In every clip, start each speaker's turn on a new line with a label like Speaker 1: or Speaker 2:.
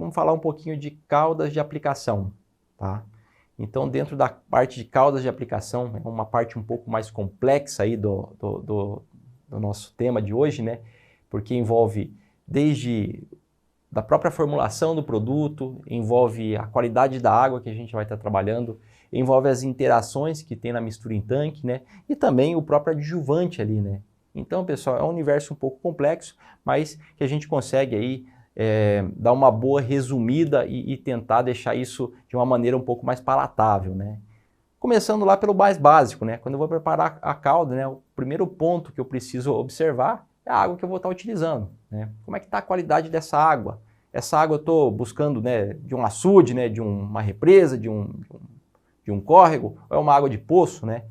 Speaker 1: vamos falar um pouquinho de caudas de aplicação, tá? Então, dentro da parte de caudas de aplicação, é uma parte um pouco mais complexa aí do nosso tema de hoje, né? Porque envolve desde da própria formulação do produto, envolve a qualidade da água que a gente vai estar trabalhando, envolve as interações que tem na mistura em tanque, né? E também o próprio adjuvante ali, né? Então, pessoal, é um universo um pouco complexo, mas que a gente consegue aí dar uma boa resumida e tentar deixar isso de uma maneira um pouco mais palatável, né? Começando lá pelo mais básico, né? Quando eu vou preparar a calda, né? O primeiro ponto que eu preciso observar é a água que eu vou estar utilizando, né? Como é que está a qualidade dessa água? Essa água eu estou buscando, né, de um açude, né, de uma represa, de um córrego, ou é uma água de poço, né?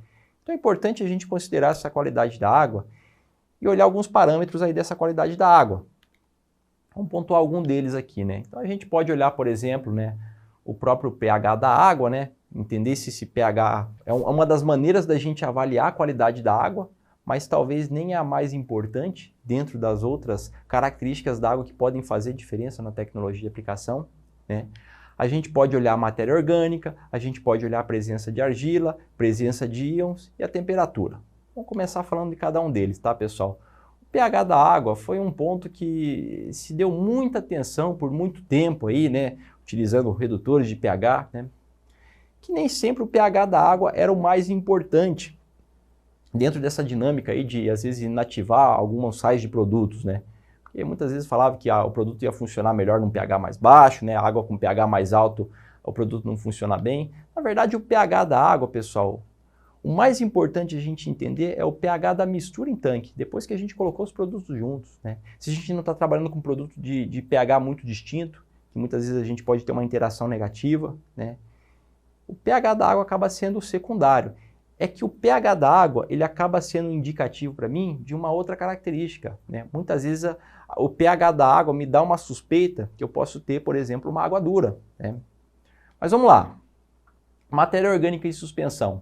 Speaker 1: Então é importante a gente considerar essa qualidade da água e olhar alguns parâmetros aí dessa qualidade da água. Vamos pontuar algum deles aqui, né? Então a gente pode olhar, por exemplo, né, o próprio pH da água, né? Entender se esse pH é uma das maneiras da gente avaliar a qualidade da água, mas talvez nem é a mais importante dentro das outras características da água que podem fazer diferença na tecnologia de aplicação, né? A gente pode olhar a matéria orgânica, a gente pode olhar a presença de argila, presença de íons e a temperatura. Vamos começar falando de cada um deles, tá, pessoal? O pH da água foi um ponto que se deu muita atenção por muito tempo aí, né? Utilizando redutores de pH, né? Que nem sempre o pH da água era o mais importante dentro dessa dinâmica aí de, às vezes, inativar alguns sais de produtos, né? Porque muitas vezes falava que o produto ia funcionar melhor num pH mais baixo, né? A água com pH mais alto, o produto não funciona bem. Na verdade, o pH da água, pessoal, o mais importante a gente entender é o pH da mistura em tanque, depois que a gente colocou os produtos juntos, né? Se a gente não está trabalhando com produto de pH muito distinto, que muitas vezes a gente pode ter uma interação negativa, né? O pH da água acaba sendo secundário. É que o pH da água, ele acaba sendo indicativo para mim de uma outra característica, né? Muitas vezes o pH da água me dá uma suspeita que eu posso ter, por exemplo, uma água dura, né? Mas vamos lá. Matéria orgânica em suspensão.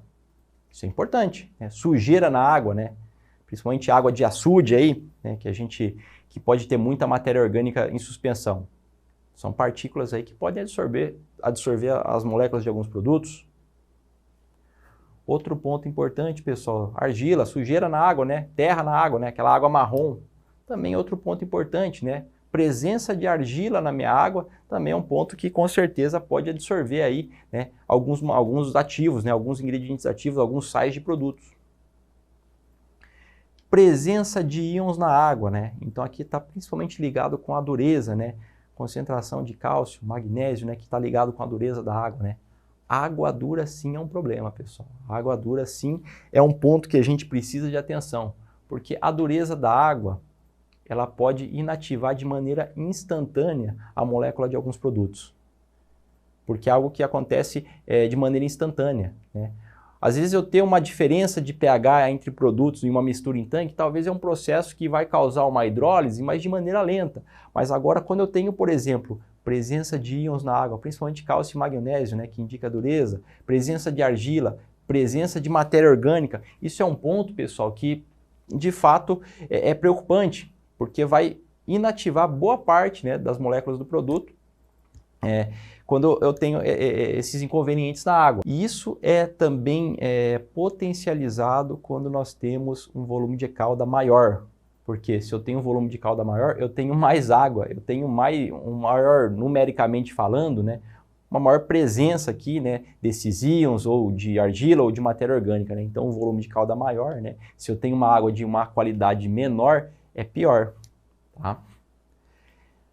Speaker 1: Isso é importante, né? Sujeira na água, né? Principalmente água de açude aí, né? Que pode ter muita matéria orgânica em suspensão. São partículas aí que podem absorver as moléculas de alguns produtos. Outro ponto importante, pessoal, argila, sujeira na água, né? Terra na água, né? Aquela água marrom. Também outro ponto importante, né? Presença de argila na minha água também é um ponto que com certeza pode absorver aí, né, alguns ativos, né? Alguns ingredientes ativos, alguns sais de produtos. Presença de íons na água, né? Então aqui está principalmente ligado com a dureza, né? Concentração de cálcio, magnésio, né? Que está ligado com a dureza da água, né? Água dura sim é um problema, pessoal. Água dura sim é um ponto que a gente precisa de atenção, porque a dureza da água, ela pode inativar de maneira instantânea a molécula de alguns produtos, porque é algo que acontece de maneira instantânea, né? Às vezes eu tenho uma diferença de pH entre produtos em uma mistura em tanque, talvez é um processo que vai causar uma hidrólise, mas de maneira lenta. Mas agora quando eu tenho, por exemplo, presença de íons na água, principalmente cálcio e magnésio, né, que indica dureza, presença de argila, presença de matéria orgânica, isso é um ponto, pessoal, que de fato é preocupante, porque vai inativar boa parte, né, das moléculas do produto quando eu tenho esses inconvenientes na água. E isso é também potencializado quando nós temos um volume de calda maior. Porque se eu tenho um volume de calda maior, eu tenho mais água, eu tenho um maior, numericamente falando, né, uma maior presença aqui, né, desses íons, ou de argila, ou de matéria orgânica, né? Então, um volume de calda maior, né? Se eu tenho uma água de uma qualidade menor, é pior, tá?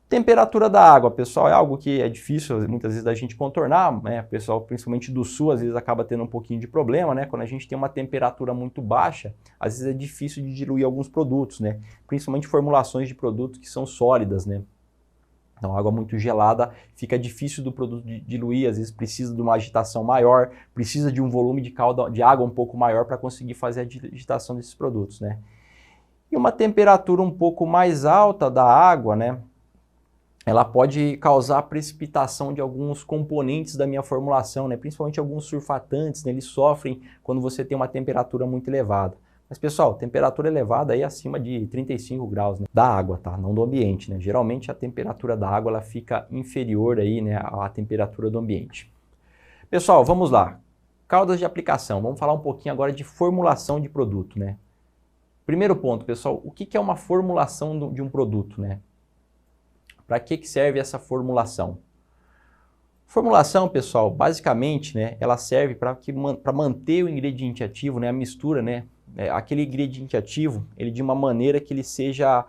Speaker 1: Temperatura da água, pessoal, é algo que é difícil muitas vezes da gente contornar, né? O pessoal, principalmente do sul, às vezes acaba tendo um pouquinho de problema, né? Quando a gente tem uma temperatura muito baixa, às vezes é difícil de diluir alguns produtos, né? Principalmente formulações de produtos que são sólidas, né? Então, água muito gelada fica difícil do produto diluir, às vezes precisa de uma agitação maior, precisa de um volume de água um pouco maior para conseguir fazer a agitação desses produtos, né? E uma temperatura um pouco mais alta da água, né? Ela pode causar precipitação de alguns componentes da minha formulação, né? Principalmente alguns surfatantes, né? Eles sofrem quando você tem uma temperatura muito elevada. Mas, pessoal, temperatura elevada aí acima de 35 graus, né, da água, tá? Não do ambiente, né? Geralmente a temperatura da água ela fica inferior aí, né, à temperatura do ambiente. Pessoal, vamos lá. Caldas de aplicação. Vamos falar um pouquinho agora de formulação de produto, né? Primeiro ponto, pessoal, o que é uma formulação de um produto, né? Para que serve essa formulação? Formulação, pessoal, basicamente, né, ela serve para manter o ingrediente ativo, né, a mistura, né, aquele ingrediente ativo, ele de uma maneira que ele seja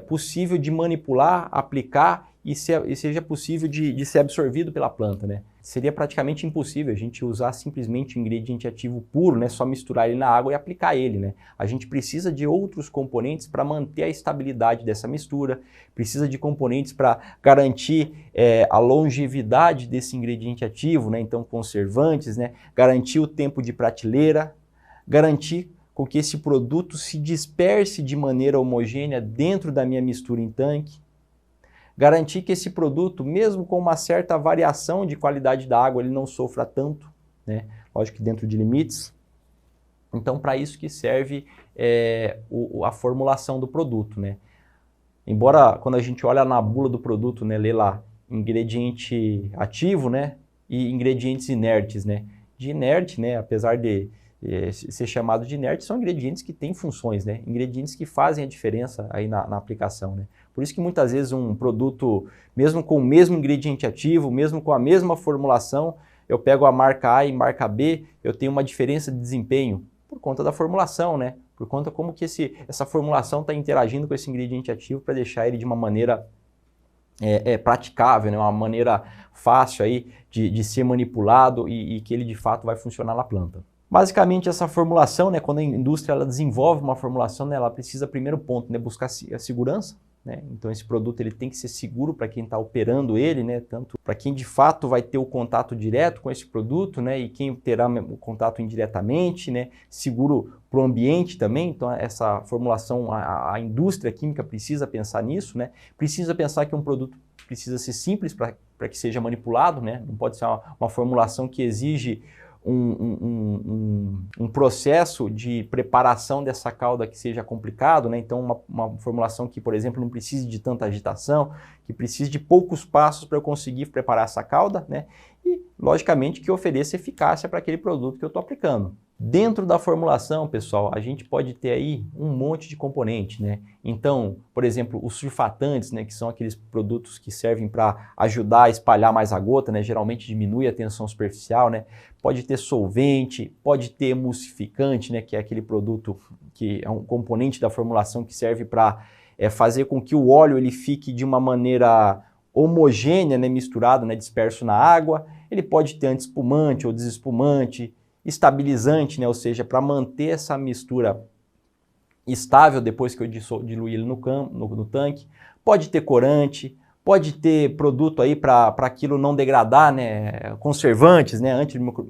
Speaker 1: possível de manipular, aplicar e seja possível de ser absorvido pela planta, né. Seria praticamente impossível a gente usar simplesmente o ingrediente ativo puro, né, só misturar ele na água e aplicar ele, né. A gente precisa de outros componentes para manter a estabilidade dessa mistura, precisa de componentes para garantir a longevidade desse ingrediente ativo, né, então conservantes, né, garantir o tempo de prateleira, garantir com que esse produto se disperse de maneira homogênea dentro da minha mistura em tanque, garantir que esse produto, mesmo com uma certa variação de qualidade da água, ele não sofra tanto, né? Lógico que dentro de limites. Então, para isso que serve a formulação do produto, né? Embora, quando a gente olha na bula do produto, né, lê lá ingrediente ativo, né, e ingredientes inertes, né? De inerte, né, apesar de ser chamado de inerte, são ingredientes que têm funções, né? Ingredientes que fazem a diferença aí na aplicação, né? Por isso que muitas vezes um produto, mesmo com o mesmo ingrediente ativo, mesmo com a mesma formulação, eu pego a marca A e marca B, eu tenho uma diferença de desempenho por conta da formulação, né? Por conta como que essa formulação está interagindo com esse ingrediente ativo para deixar ele de uma maneira praticável, né? Uma maneira fácil aí de ser manipulado e que ele de fato vai funcionar na planta. Basicamente essa formulação, né, quando a indústria ela desenvolve uma formulação, né, ela precisa, primeiro ponto, né, buscar a segurança, né? Então esse produto ele tem que ser seguro para quem está operando ele, né, tanto para quem de fato vai ter o contato direto com esse produto, né, e quem terá o contato indiretamente, né, seguro para o ambiente também. Então essa formulação, a indústria química precisa pensar nisso, né, precisa pensar que um produto precisa ser simples para que seja manipulado, né, não pode ser uma formulação que exige um processo de preparação dessa calda que seja complicado, né? Então uma formulação que, por exemplo, não precise de tanta agitação, que precise de poucos passos para eu conseguir preparar essa calda, né? E, logicamente, que ofereça eficácia para aquele produto que eu estou aplicando. Dentro da formulação, pessoal, a gente pode ter aí um monte de componente, né? Então, por exemplo, os surfatantes, né, que são aqueles produtos que servem para ajudar a espalhar mais a gota, né? Geralmente diminui a tensão superficial, né? Pode ter solvente, pode ter emulsificante, né, que é aquele produto que é um componente da formulação que serve para fazer com que o óleo ele fique de uma maneira homogênea, né, misturado, né, disperso na água. Ele pode ter antiespumante ou desespumante, estabilizante, né, ou seja, para manter essa mistura estável depois que eu diluir ele no tanque. Pode ter corante, pode ter produto aí para aquilo não degradar, né, conservantes, né,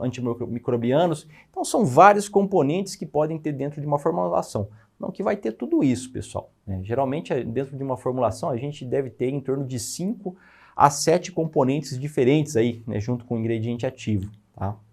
Speaker 1: antimicrobianos. Então são vários componentes que podem ter dentro de uma formulação. Não que vai ter tudo isso, pessoal, né? Geralmente dentro de uma formulação a gente deve ter em torno de 5 a 7 componentes diferentes aí, né, junto com o ingrediente ativo, tá?